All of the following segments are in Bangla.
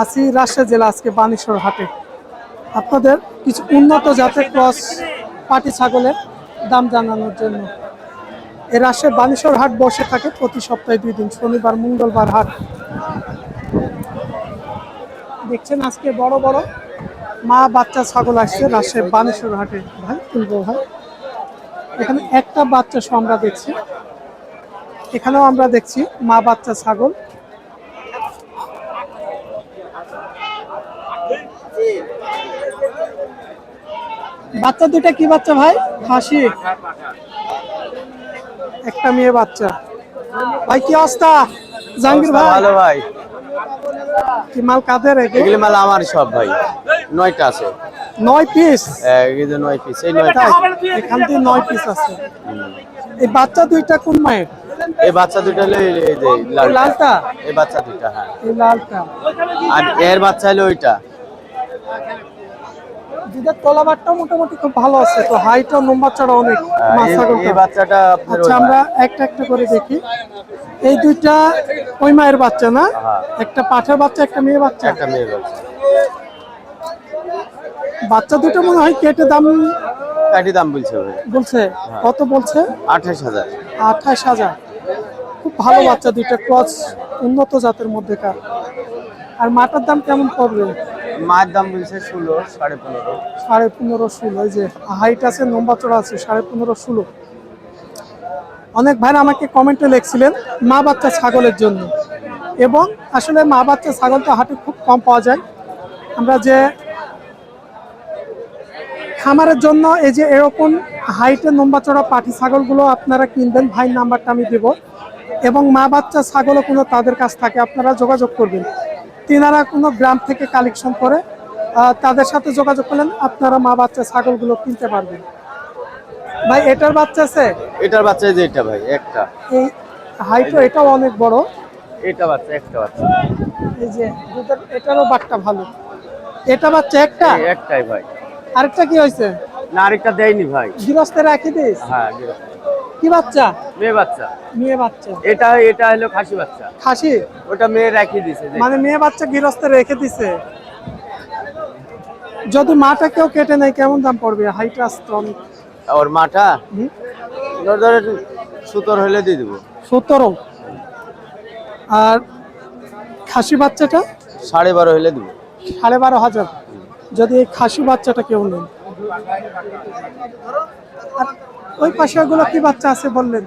আছি রাজশাহী জেলা আজকে বানেশ্বর হাটে আপনাদের কিছু উন্নত জাতের ক্রস পাটি ছাগলের দাম জানানোর জন্য। এই রাজশাহী বানেশ্বর হাট বসে থাকে প্রতি সপ্তাহে 2 দিন, শনিবার মঙ্গলবার হাট। দেখছেন আজকে বড় বড় মা বাচ্চা ছাগল আসছে রাজশাহী বানেশ্বর হাটে। ভাই তুলবো ভাই, এখানে একটা বাচ্চা সহ আমরা দেখছি, এখানেও আমরা দেখছি মা বাচ্চা ছাগল। বাচ্চা দুইটা কি বাচ্চা ভাই? খাসি, একটা মেয়ে বাচ্চা। ভাই কি অবস্থা জাহাঙ্গীর ভাই? ভালো ভাই। কি মাল কাদের? এগুলি মাল আমার সব ভাই, 9টা আছে। 9 পিস? এই যে 9 পিস, এই 9টা এখান থেকে 9 পিস আছে। এই বাচ্চা দুইটা কোন মায়ের? এই বাচ্চা দুটো হলো এই যে লালটা, এই বাচ্চা দুটো, হ্যাঁ। এই লালটা আর এর বাচ্চা হলো ওইটা। দুধের তলাবারটা মোটামুটি খুব ভালো আছে, তো হাইটও লম্বা চড়া অনেক। এই বাচ্চাটা আপনার। আচ্ছা আমরা একটা একটা করে দেখি। এই দুইটা ওই মায়ের বাচ্চা না? একটা পাঠার বাচ্চা, একটা মেয়ে বাচ্চা। একটা মেয়ে বাচ্চা। বাচ্চা দুটো মনে হয় কেটে দাম বলছে ভাই। বলছে কত বলছে? 28,000। 28,000। খুব ভালো বাচ্চা দুইটা, ক্রস উন্নত জাতের মধ্যেকার। আর মাটার দাম কেমন পড়বে? মায়ের দাম বলছে 16, 15.5। 15.5, 16। এই যে হাইট আছে, লম্বা চড়া আছে, 15.5, 16। অনেক ভাইরা আমাকে কমেন্টে লিখছিলেন মা বাচ্চা ছাগলের জন্য, এবং আসলে মা বাচ্চা ছাগল তো হাটে খুব কম পাওয়া যায়। আমরা যে খামারের জন্য এই যে এরকম হাইটে লম্বা চড়া পাটি ছাগলগুলো আপনারা কিনবেন, ভাই নাম্বারটা আমি দেব, এবং মা বাচ্চা ছাগলও কোনো তাদের কাছ থাকে আপনারা যোগাযোগ করবেন। তিনারা কোনো গ্রাম থেকে কালেকশন করে তাদের সাথে যোগাযোগ করলেন আপনারা মা বাচ্চা ছাগলগুলো কিনতে পারবেন। ভাই এটার বাচ্চা আছে? এটার বাচ্চা যে এটা ভাই, একটা। এই হাইটও এটাও অনেক বড়। এটা বাচ্চা, একটা বাচ্চা। এই যে দুধের এটারও বাটটা ভালো। এটা বাচ্চা একটা? একটাই ভাই। আরেকটা কি হয়েছে? না, আরেকটা দেয়নি ভাই। গৃহস্থে রাখি দিস? হ্যাঁ। কি বাচ্চা? মেয়ে বাচ্চা। মেয়ে বাচ্চা। এটা হলো খাসি বাচ্চা। খাসি? ওটা মেয়ে রাখি দিছে। মানে মেয়ে বাচ্চা গৃহস্থে রেখে দিছে। যদি মাটা কেউ কেটে নেয় কেমন দাম পড়বে? হাইট আসতো অনেক। ওর মাটা ধরে 17 হলে দিয়ে দেবো। 17? আর খাসি বাচ্চাটা? 12.5 হলে দেবো। 12,500 যদি এই খাসি বাচ্চাটা কেউ নেন। আর ওই পাশে গুলো কি বাচ্চা আছে বললেন?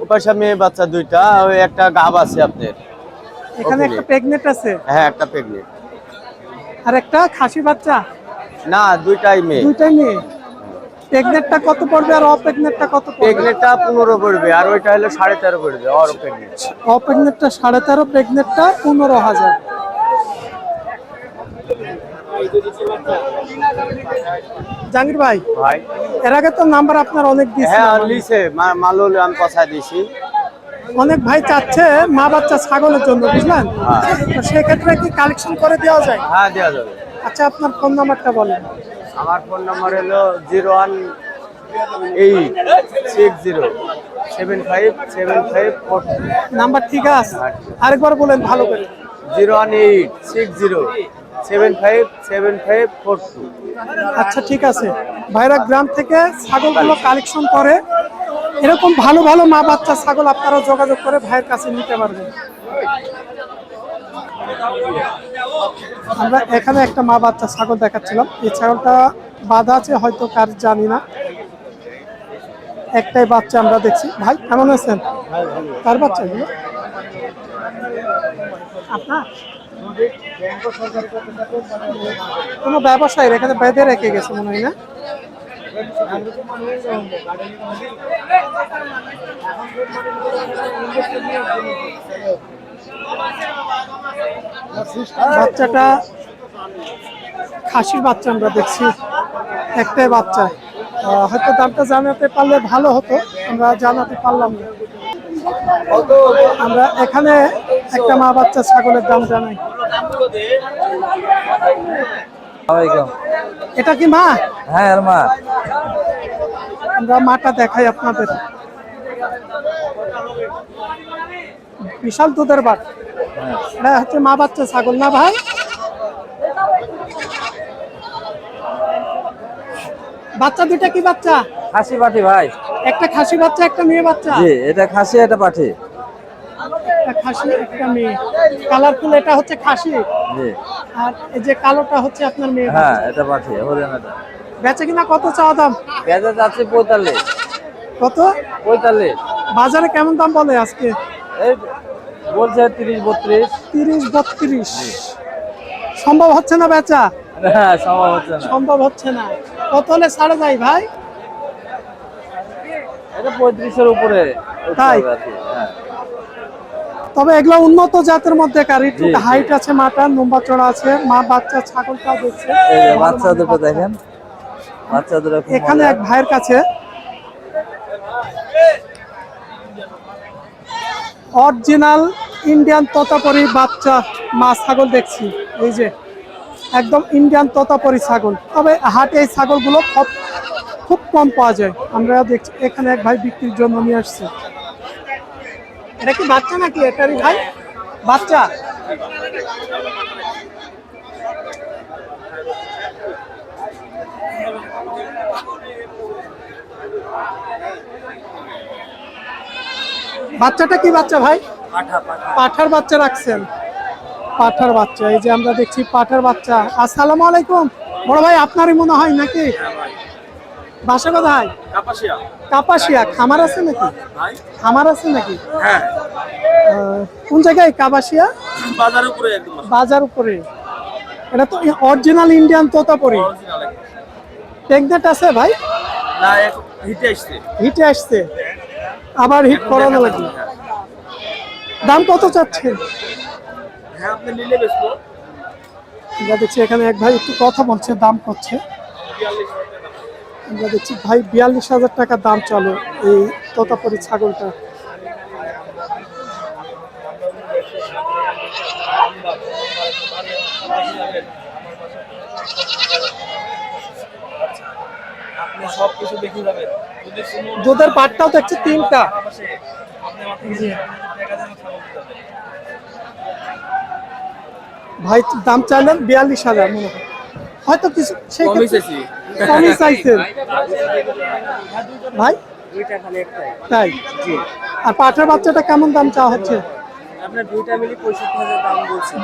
ও পাশে মেয়ে বাচ্চা দুইটা, ওই একটা গাব আছে আপনার। এখানে একটা প্রেগনেন্ট আছে? হ্যাঁ, একটা প্রেগনেন্ট। আর একটা খাসি বাচ্চা? না, দুইটাই মেয়ে। দুইটাই মেয়ে। প্রেগনেন্টটা কত পড়বে আর অপ্রেগনেন্টটা কত পড়বে? প্রেগনেন্টটা 15 পড়বে, আর ওইটা হলো 13.5 পড়বে। আর প্রেগনেন্ট অপ্রেগনেন্টটা 13.5, প্রেগনেন্টটা 15,000। জাহাঙ্গীর ভাই, এর আগে তো নাম্বার আপনার অনেক দিয়েছে। হ্যাঁ, লিছে মালও আমি পৌঁছা দিয়েছি। অনেক ভাই চাচ্ছে মা বাচ্চা ছাগলের জন্য, বুঝলেন? তো সেক্ষেত্রে কি কালেকশন করে দেওয়া যায়? হ্যাঁ, দেওয়া যাবে। আচ্ছা আপনার ফোন নাম্বারটা বলেন। আমার ফোন নাম্বার হলো 01860757542। নাম্বার ঠিক আছে? আরেকবার বলেন ভালো করে। 01860757542। আচ্ছা ঠিক আছে। ভাইরা গ্রাম থেকে ছাগলগুলো কালেকশন করে, এরকম ভালো ভালো মা বাচ্চা ছাগল আপনারা যোগাযোগ করে ভাইয়ের কাছে নিতে পারবেন। আমরা এখানে একটা মা বাচ্চা ছাগল দেখাচ্ছিলাম, এই ছাগলটা বাঁধা আছে হয়তো কার জানি না, একটাই বাচ্চা আমরা দেখছি। ভাই কেমন আছেন? কার বাচ্চা এগুলো? আপনার কোনো ব্যবসায়ীর এখানে বেঁধে রেখে গেছে মনে হয় না? বাচ্চাটা খাসির বাচ্চা আমরা দেখছি, একটাই বাচ্চা। হয়তো দামটা জানাতে পারলে ভালো হতো, আমরা জানাতে পারলাম না। আমরা এখানে একটা মা বাচ্চা ছাগলের দাম জানাই। এটা কি মা? হ্যাঁ, মা। আমরা মাটা দেখাই আপনাদের। বিশাল দুধের বাট। এটা হচ্ছে মা বাচ্চা ছাগল না ভাই? বাচ্চা দুইটা কি বাচ্চা? খাসি পাঠি ভাই। একটা খাসি বাচ্চা, একটা মেয়ে বাচ্চা। জি, এটা খাসি, এটা পাঠি। একটা খাসি, একটা মেয়ে। কালারফুল এটা হচ্ছে খাসি, জি। আর এই যে কালোটা হচ্ছে আপনার মেয়ে হ্যাঁ, বাচ্চা। এটা পাঠি, হরিয়ানাটা। বেচে কিনা কত চাওয়া দাম? পেঁয়াজ আছে 45। কত? 45। বাজারে কেমন দাম বলে আজকে? এই বলছে 30-32। 30-32। সম্ভব হচ্ছে না বেচা? হ্যাঁ, সম্ভব হচ্ছে না। সম্ভব হচ্ছে না। কত হলে ছাড়া যায় ভাই? এটা 35-এর উপরে উঠতে তাই? হবে আর কি। হ্যাঁ। তবে এগুলো উন্নত জাতের মধ্যে একটু জি, জি। হাইট আছে, মাটা লম্বা চড়া আছে, মা বাচ্চা ছাগলটাও দেখছে। এই যে ভালো বাচ্চা মানের দুটো বাচ্চা। দেখেন, বাচ্চা দুটো খুব এখানে মজার। এক ভাইয়ের কাছে অরিজিনাল ইন্ডিয়ান তোতাপুরি বাচ্চা মা ছাগল দেখছি। এই যে একদম ইন্ডিয়ান তোতাপুরি ছাগল। তবে হাটে এই ছাগলগুলো খুব কম পাওয়া যায়। আমরা দেখছি এখানে এক ভাই বিক্রির জন্য নিয়ে আসছে। এটা কি বাচ্চা নাকি এটারই ভাই? বাচ্চা। বাচ্চাটা কি বাচ্চা ভাই? পাঠার বাচ্চা রাখছেন। পাঠার বাচ্চা, এই যে আমরা দেখছি পাঠার বাচ্চা। আসসালামু আলাইকুম। বড় ভাই আপনারই মনে হয় নাকি? বাসা কোথায়? কাপাসিয়া। কাপাসিয়া। খামার আছে নাকি? ভাই? খামার আছে নাকি? হ্যাঁ, কোন জায়গায় কাপাসিয়া? বাজার উপরে একদম। বাজার উপরে। এটা তো অরিজিনাল ইন্ডিয়ান তোতাপুরি। অরিজিনাল একদম। প্রেগনেন্ট আছে ভাই? না, এক হিটে আসছে। হিটে আসছে, আবার হিট করানো লাগবে। দাম কত চাচ্ছেন? হ্যাঁ, আপনি নিলে বেচবো। আমরা দেখছি এখানে এক ভাই একটু কথা বলছে, দাম করছে। আমরা দেখছি ভাই 42,000 টাকা দাম চলে এই তোতাপুরি ছাগলটা। আপনি সব কিছু দেখে যাবেন। যদি কোনো দুধের পাটটাও দেখছি 3টা। পাশে আপনি মাত্র জি। টাকা দিয়ে ছাগল দিতে হবে। ভাই দাম চাইলেন 42,000 মনে হয়, হয়তো কিছু সেই কমই ক্ষেত্রে চাইছি। কমই চাইছেন ভাই। দুইটা খালি একটাই। তাই? জি। আর পাঠার বাচ্চাটা কেমন দাম চাওয়া হচ্ছে? আপনার দুইটা মিলি 65,000 দাম বলছে।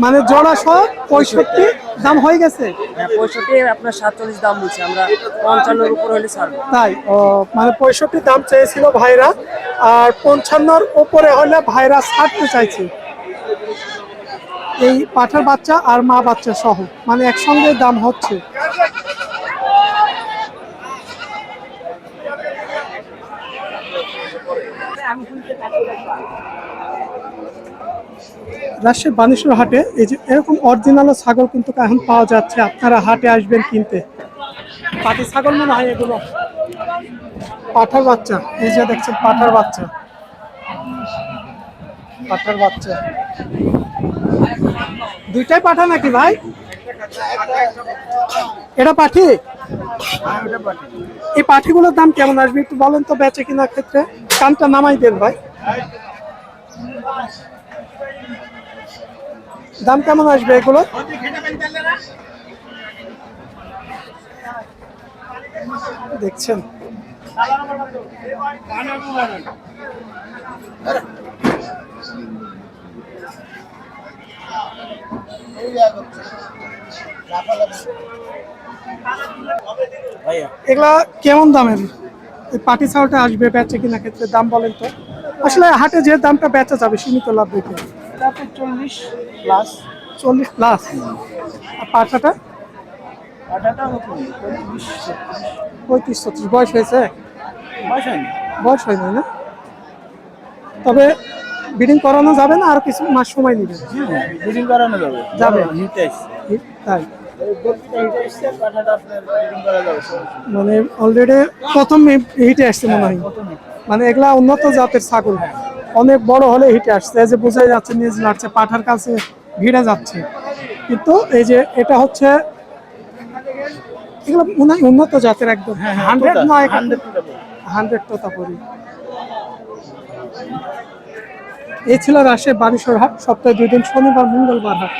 মানে জোড়া সহ 65 দাম হয়ে গেছে? হ্যাঁ, 65 আপনার 47 দাম বলছে। আমরা 55-এর উপর হলে ছাড়বো। তাই ও, মানে 65 দাম চেয়েছিল ভাইরা, আর 55-র উপরে হলে ভাইরা ছাড়তে চাইছে। এই পাঠার বাচ্চা আর মা বাচ্চা সহ মানে একসঙ্গে দাম হচ্ছে। রাজশাহী বানেশ্বর হাটে এই যে এরকম অরিজিনাল ছাগল কিন্তু এখন পাওয়া যাচ্ছে। আপনারা হাটে আসবেন কিনতে। পাটি ছাগল মনে হয় এগুলো। পাঠার বাচ্চা, এই যে দেখছেন পাঠার বাচ্চা। পাঠার বাচ্চা দুইটাই পাঠা নাকি ভাই? এটা পাঠি? এই পাঠিগুলোর দাম কেমন আসবে একটু বলেন তো বেচে কেনার ক্ষেত্রে? কানটা নামাই দেন ভাই। দাম কেমন আসবে এগুলো? দেখছেন এগুলা কেমন দামের? এই পাটি ছাগলটা আসবে বেচে কিনা ক্ষেত্রে দাম বলেন তো? আসলে হাটে যে দামটা বেচা যাবে সীমিত লাভ রেখে। 40 প্লাস। 40 প্লাস। আর পাঠাটা? আটাটা নতুন 35-36 বয়স হয়েছে? বসেন। বয়স হয়নি না? তবে ব্রিডিং করানো যাবে না, আর কিছু মাস সময় নেবে? ব্রিডিং করানো যাবে। যাবে। হিটে আসছে। তাই এই বলতে হিটে আসছে, পাঠাটা আপনার ব্রিডিং করা যাবে। মানে অলরেডি প্রথম হিটে আসছে মনে হয়। মানে এগুলা উন্নত জাতের ছাগল, অনেক বড় হলে হিটে আসছে। এই যে বোঝাই যাচ্ছে নিজ লাগছে, পাঠার কাছে ভিড়ে যাচ্ছে। কিন্তু এই যে এটা হচ্ছে এগুলো মনে হয় উন্নত জাতের একদম। 100 নয়, 100 তোতাপুরি। এই ছিল রাজশাহী বানেশ্বর হাট, সপ্তাহে 2 দিন, শনিবার মঙ্গলবার হাট।